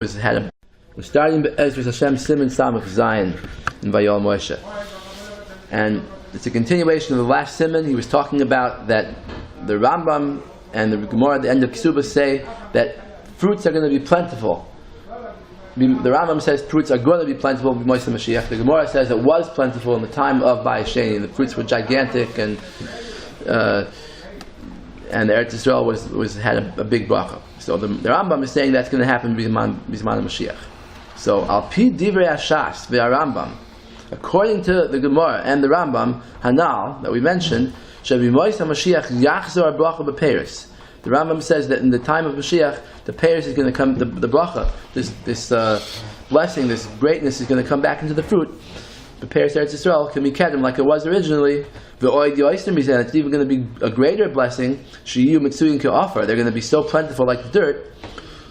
We're starting Ezra Hashem Siman Samach Zion in Vayoel Moshe, and it's a continuation of the last Siman. He was talking about that the Rambam and the Gemara at the end of Kesubah say that fruits are going to be plentiful. The Rambam says fruits are going to be plentiful with Moshe Mashiach. The Gemara says it was plentiful in the time of Bayesheni, and the fruits were gigantic, and the Eretz Yisrael had a big bracha. So the Rambam is saying that's going to happen Bizman Mashiach. So al pi divrei Hashas ve'Rambam, according to the Gemara and the Rambam Hanal that we mentioned, she'bimois Mashiach yachzor bracha b'peiros. The Rambam says that in the time of Mashiach, the peiros is going to come, the bracha, this blessing, this greatness is going to come back into the fruit. The peiros Eretz Yisrael can be kedem like it was originally. It's even going to be a greater blessing. Shiur mitzuyin ka'afar. They're going to be so plentiful like the dirt.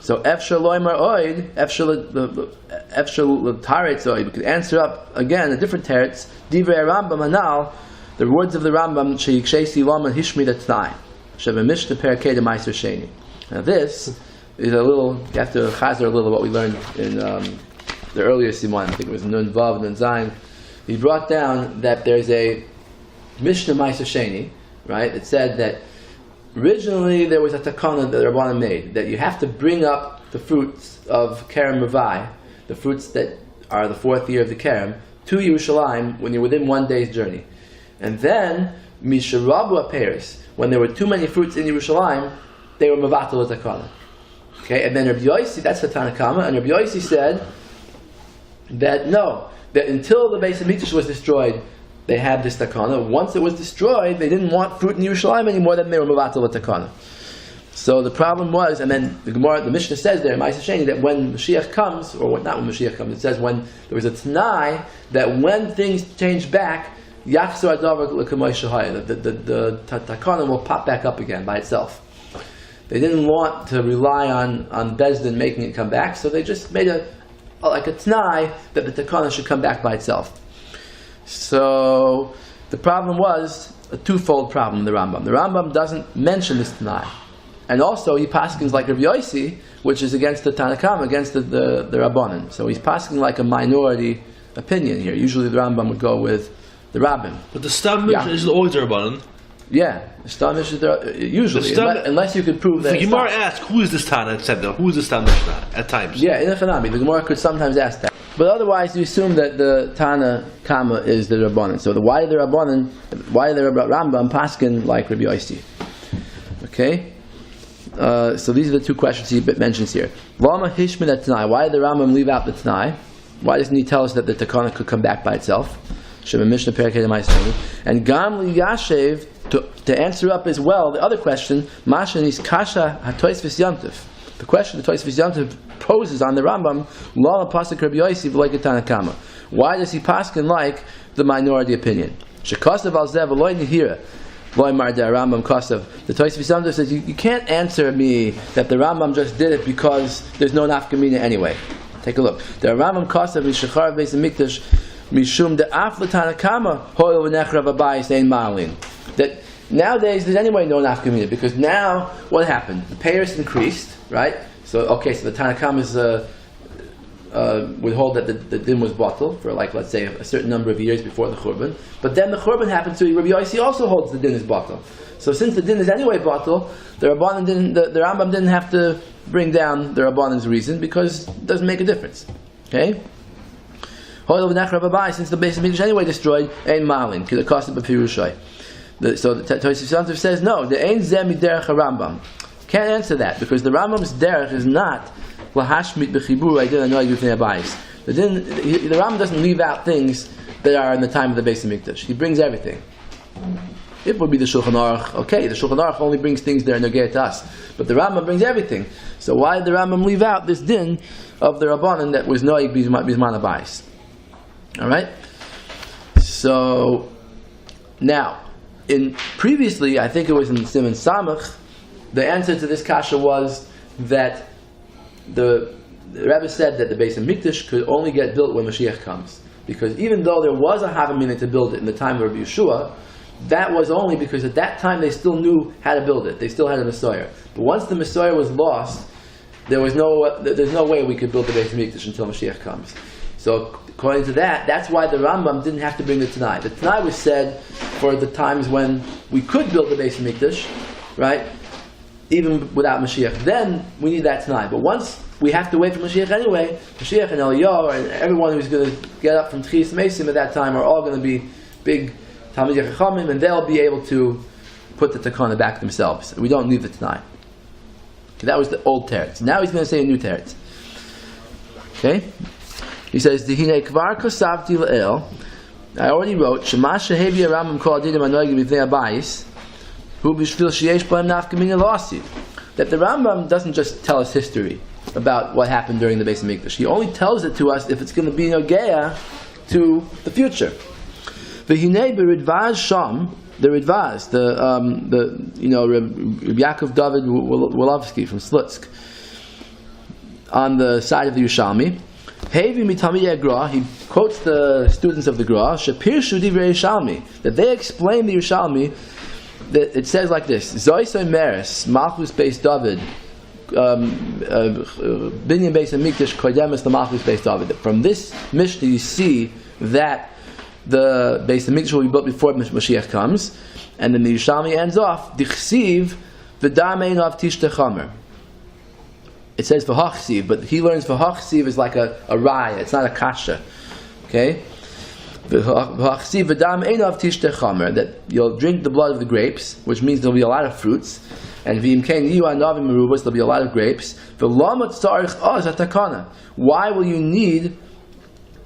So efshar loymar oid, efshar l'taretz oid. We could answer up again a different teretz. Divrei Rambam Hanal, the words of the Rambam sheikshesi laman hishmi datnai shebemishna perakei demaiser sheni. Now this is a little. You have to chazer a little what we learned in the earlier Siman. I think it was Nun Vav, Nun Zayin. He brought down that there's a Mishnah Ma'aser Sheni, right? It said that originally there was a takana that the Rabbanan made, that you have to bring up the fruits of Kerem Ravai, the fruits that are the fourth year of the Kerem, to Yerushalayim when you're within 1 day's journey. And then, Misharabu Paris, when there were too many fruits in Yerushalayim, they were Mavatal Takana. Okay, and then Rabbi Yossi, that's the Tanakama, and Rabbi Yossi said that no, that until the Beis Hamikdash was destroyed, they had this takana. Once it was destroyed, they didn't want fruit in Yerushalayim anymore, then they were mavatal takana. So the problem was, and then the Gemara, the Mishnah says there in Ma'aser Sheni that when Mashiach comes, or not when Mashiach comes, it says when there was a t'nai, that when things change back, yachzor adavar l'kamay shahaya, the takana will pop back up again by itself. They didn't want to rely on Bezdin making it come back, so they just made like a t'nai that the takana should come back by itself. So the problem was a twofold problem in the Rambam. The Rambam doesn't mention this Tanai. And also he paskins like Rabbi Yossi, which is against the Tanakam, against the Rabbanan. So he's pasking like a minority opinion here. Usually the Rambam would go with the Rabbin. But the Stam Mishnah is always the Rabbanan. Yeah, the Stam Mishnah usually, unless you could prove that. The Gemara asks, who is this Tana? Who is this Stam Mishnah at times? Yeah, in the Chanami, the Gemara could sometimes ask that. But otherwise, you assume that the Tana Kama is the Rabbanan. So why the Rambam paskin like Rabbi Yossi? Okay, so these are the two questions he mentions here. Lama Hishmin at Tanai. Why did the Rambam leave out the Tanai? Why doesn't he tell us that the Takana could come back by itself? Mishnah and Gamli Yashev to answer up as well the other question. Mashan is Kasha Hatois V'Yamtiv. The question the Tois V'Yamtiv poses on the Rambam, Lama Pasuk Rabbi Yossi v'loy Tanakama. Why does he paskin like the minority opinion? Shekasav al zev v'loy nihira v'loy marda Rambam kasav. The Tois V'Yamtiv says you can't answer me that the Rambam just did it because there's no nafkamina anyway. Take a look. The Rambam kasav v'shachar Beis Hamikdash mishum de'af l'Tanakama hoil v'nechra v'bayis ein malin. That nowadays there's anyway no nafkamina because now what happened? The payers increased, right? So the Tanakam is would hold that the din was bottled for let's say a certain number of years before the Churban, but then the Churban happened, so Rabbi Yossi also holds the din is bottled. So since the din is anyway bottled, the Rambam didn't have to bring down the Rabbanan's reason because it doesn't make a difference. Okay. Since the Beis Hamikdash anyway destroyed, ein malin because it cost him a pirushay. So the Tosafos says no. The ein zeh miderech Rambam. Can't answer that because the Rambam's derech is not lahashmit b'chibur aydin anoy b'fnei abayis. The Rambam doesn't leave out things that are in the time of the Beis Hamikdash. He brings everything. It would be the Shulchan Aruch. Okay, the Shulchan Aruch only brings things that are negay to us, but the Rambam brings everything. So why did the Rambam leave out this din of the Rabbanan that was noy b'zman abayis? All right. So now, previously, I think it was in Siman Samach. The answer to this kasha was that the Rabbi said that the Beis Hamikdash could only get built when Mashiach comes. Because even though there was a Havamina to build it in the time of Rabbi Yeshua, that was only because at that time they still knew how to build it. They still had a Messiah. But once the Messiah was lost, there's no way we could build the Beis Hamikdash until Mashiach comes. So according to that, that's why the Rambam didn't have to bring the Tanai. The Tanai was said for the times when we could build the Beis Hamikdash, right? Even without Mashiach. Then we need that Tanai. But once we have to wait for Mashiach anyway, Mashiach and Eliyahu and everyone who's going to get up from Tchias Mesim at that time are all going to be big Talmidei Chachamim, and they'll be able to put the Takana back themselves. We don't need the Tanai. Okay, that was the old teretz. Now he's going to say a new teretz. Okay? He says, "Dihine kvar kosavti le'el." I already wrote, "Shema shehevi Rambam kol adidim anoigim b'vnei abayis, hu b'shvil sheyesh b'hem nafkamina losi." That the Rambam doesn't just tell us history about what happened during the Beis Hamikdash. He only tells it to us if it's going to be nogeya to the future. V'hinei b'ridvaz sham, the Ridvaz, Rabbi Yaakov David Wolovsky from Slutsk, on the side of the Yerushalmi. Hevi mitamidei Gra, he quotes the students of the Gra, Shapirshu divrei Yerushalmi, that they explain the Yerushalmi, that it says like this: Zoisai Meres, Malchus Beis David, Binyan Beis Hamikdash Kodemus the Malchus Beis David. From this Mishnah you see that the Beis Hamikdash will be built before Mashiach comes, and then the Yerushalmi ends off Dichsiv v'dam ein av tishtechamer. It says v'hachsiv, but he learns v'hachsiv is like a raya. It's not a kasha. Okay, v'hachsiv v'dam ein av tishtechamer, that you'll drink the blood of the grapes, which means there'll be a lot of fruits. And v'imkein yu anavim merubos, there'll be a lot of grapes. V'lamat tzarich oz atakana. Why will you need,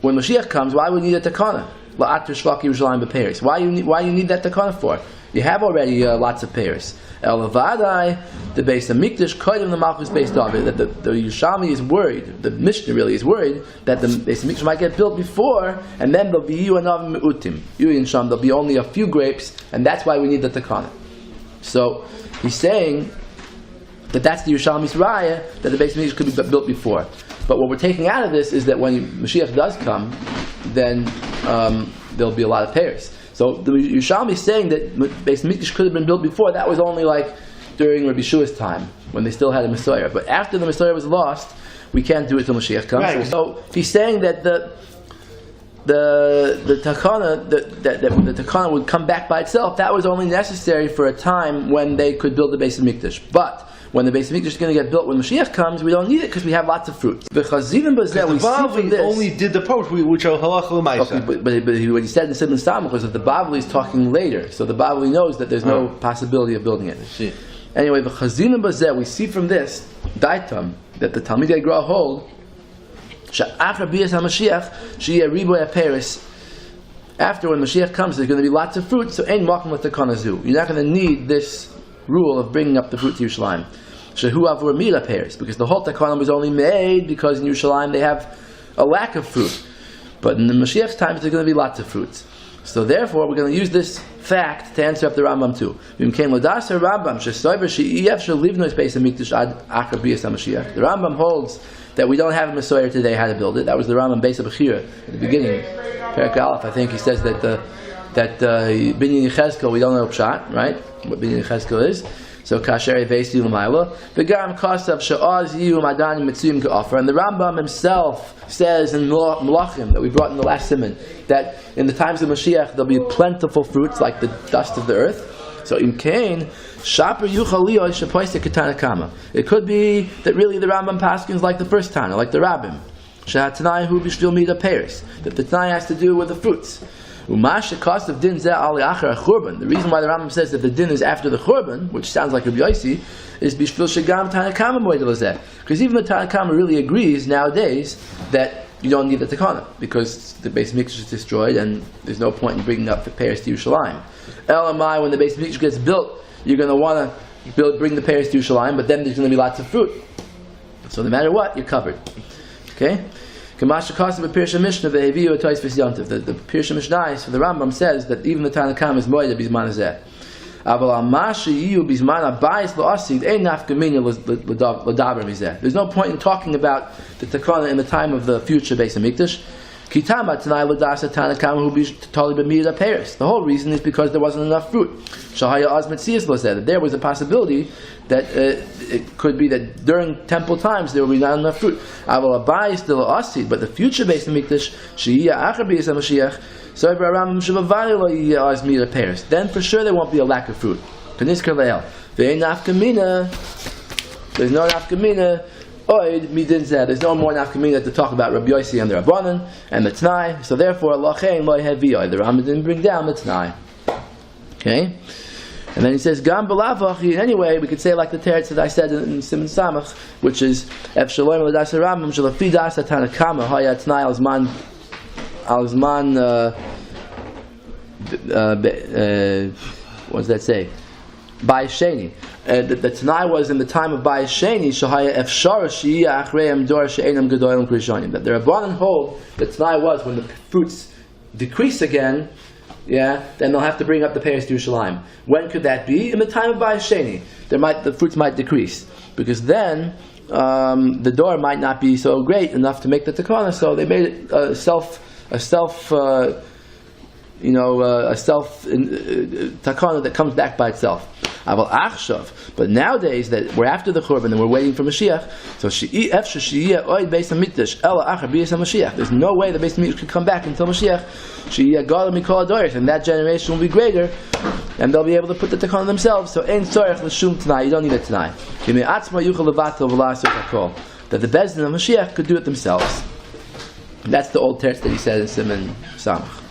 when Mashiach comes? Why will you need a takana? La'at shvaki Yerushalayim b'peiros. Why you need that takana for? You have already lots of peiros. El Lavadai, the Beis Hamikdash, Kodim the Malchus Beis David, that the Yerushalmi is worried, the Mishnah really is worried, that the Beis Hamikdash might get built before, and then there'll be Yu Anavim Utim. Yu and Sham, there'll be only a few grapes, and that's why we need the takana. So he's saying that that's the Yerushalmi's raya, that the Beis Hamikdash could be built before. But what we're taking out of this is that when Mashiach does come, then there'll be a lot of pairs. So the Yerushalmi is saying that Beis Hamikdash could have been built before. That was only like during Rabbi Shua's time, when they still had a Messiah. But after the Messiah was lost, we can't do it till Mashiach comes. Right. So he's saying that the takana, that the takana would come back by itself. That was only necessary for a time when they could build the Beis Hamikdash. But when the Beis Hamikdash is going to get built, when Mashiach comes, we don't need it because we have lots of fruit. Because the Bavli only did the approach, which are halacha l'maisa. Okay, but what he said in Siman Samach was that the Bavli is talking later, so the Bavli knows that there's no possibility of building it. Anyway, the Chazinim Bazeh, we see from this Daitam that the Talmidei Gra hold after Bias HaMashiach Sheyeh Riboy HaPeres. After when Mashiach comes, there's going to be lots of fruit. So Ein Makom L'Takana Zu. You're not going to need this rule of bringing up the fruit to Yerushalayim. Shehu Avur Mila Peres, because the whole Takana was only made because in Yerushalayim they have a lack of fruit. But in the Mashiach's time, there's going to be lots of fruits. So therefore, we're going to use this fact to answer up the Rambam too. The Rambam holds that we don't have a Messiah today how to build it. That was the Rambam Beis Bechira at the beginning. Perek Aleph, I think he says that Binyan Yechezkel, we don't know Pshat, right? What Binyan Yechezkel is. So Kasher Vesi L'mayla. Begam Kasav Sha'az Yu Madani Mitzuyim Ka'offer. And the Rambam himself says in Melachim that we brought in the last Siman that in the times of Mashiach there'll be plentiful fruits like the dust of the earth. So in Cain, Shaper Yuchaliyah Shapoiste Katana Kama. It could be that really the Rambam paskins like the first Tana, like the Rabbim. Shahatanai Hu Bishvil Mida Peris. That the Tanai has to do with the fruits. Umash cost of din zeh ali achar churban. The reason why the Rambam says that the din is after the churban, which sounds like Rabbi Yossi, is bishvil shegam Tanakama moedel zeh. Because even the Tanakama really agrees nowadays that you don't need the takana because the Beis Hamikdash is destroyed and there's no point in bringing up the pairs to Yerushalayim. Elamai, when the Beis Hamikdash gets built, you're going to want to bring the pairs to Yerushalayim, but then there's going to be lots of fruit. So no matter what, you're covered. Okay. The Pirsha Mishnah for the Rambam says that even the Tanakam is moed bizman hazeh. There's no point in talking about the Takana in the time of the future Beis Hamikdash. Kitama Tanai Ladasa Tanakama who be totally b'miyad Paris. The whole reason is because there wasn't enough fruit. Shahaya Azmet Siyas said that there was a possibility that it could be that during temple times there will be not enough fruit. Aval Abai still asid, but the future based on Mikdash Shia Achabi is a Mashiach. So if Aram Shavavali lo yiyaz miyad Paris, then for sure there won't be a lack of fruit. Kaniskar Leel. Ve'en nafkamina. There's no nafkamina. Oid midin zeh. There's no more nafkamina to talk about Rabbi Yossi and the Rabbanan and the T'nai. So therefore, lachein lo hevi. The Rambam didn't bring down the T'nai. Okay. And then he says, Gam b'lavachi. Anyway, we could say like the teretz that I said in Siman Samach, which is Ef Shalom l'das Rambam shalafi das Tanakama haya T'nai alzman. What does that say? By Sheni. The Tanai was in the time of Bayis Sheni, Shahaya Efshara Shia Achreim Dor She'enam Gedolim Krishonim. That the Rabbanan hold the Tanai was when the fruits decrease again, then they'll have to bring up the Peiros to Yerushalayim. When could that be? In the time of Bayis Sheni. The fruits might decrease. Because then the door might not be so great enough to make the takana, so they made it a self takana that comes back by itself. But nowadays that we're after the Churban and we're waiting for Mashiach, so there's no way the Beis Hamikdash could come back until Mashiach. And that generation will be greater, and they'll be able to put the takana themselves. So you don't need a Tanai. That the Bezdin of Mashiach could do it themselves. That's the old text that he said in Siman Samach.